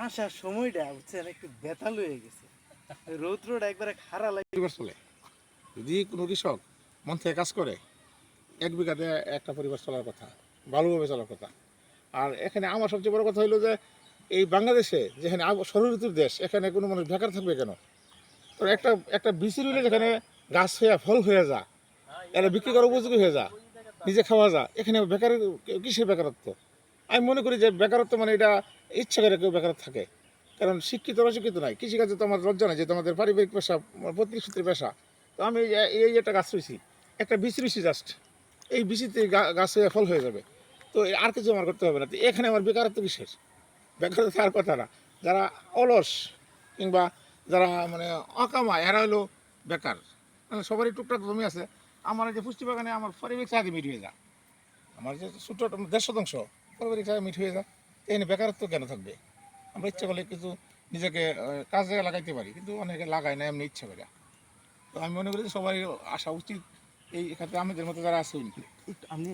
আসার সময়টা বুঝছেন একটু বেতাল হয়ে গেছে, রৌদ্রটা একবারে খাড়া লাগে। পরিবার চলে। যদি কোনো কৃষক মন থেকে কাজ করে 1 বিঘাতে একটা পরিবার চলার কথা, ভালোভাবে চলার কথা। আর এখানে আমার সবচেয়ে বড় কথা হলো যে এই বাংলাদেশে যেখানে ষড় ঋতুর দেশ, এখানে কোনো মানুষ বেকার থাকবে কেন? তো একটা একটা বিচি রইলে যেখানে গাছ হয়ে ফল হয়ে যা, এটা বিক্রি করার উপযোগী হয়ে যা, নিজে খাওয়া যা, এখানে বেকার কিসের বেকারত্ব? আমি মনে করি যে বেকারত্ব মানে এটা ইচ্ছা করে কেউ বেকার থাকে। কারণ শিক্ষিত অশিক্ষিত নাই, কৃষিকাজে তো আমার লজ্জা নাই, যে তোমাদের পারিবারিক পেশা, পৈতৃক সূত্রে পেশা। তো আমি এই একটা গাছ রয়েছি, একটা বিচি রয়েছি জাস্ট, এই বিচিতে গাছ হয়ে ফল হয়ে যাবে। তো আর কিছু আমার করতে হবে না। তো এখানে আমার বেকারত্ব কিসের? বেকারত্ব তার কথা না, যারা অলস কিংবা যারা মানে অকামা, এরা হলো বেকার। মানে সবারই টুকটাক জমি আছে, আমার এই যে পুষ্টি বাগানে আমার পারিবারিক চাহিদা মিট হয়ে যায়, আমার যে ছোট 1.5 শতাংশ পারিবারিক চাহিদা মিট হয়ে যায়। এখানে বেকারত্ব কেন থাকবে? আমরা ইচ্ছা করলে কিছু নিজেকে কাজে লাগাইতে পারি, কিন্তু অনেকে লাগায় না এমনি ইচ্ছা করে। তো আমি মনে করি যে সবাই আসা উচিত এই খাতে, আমাদের মতো যারা আছেন। আমি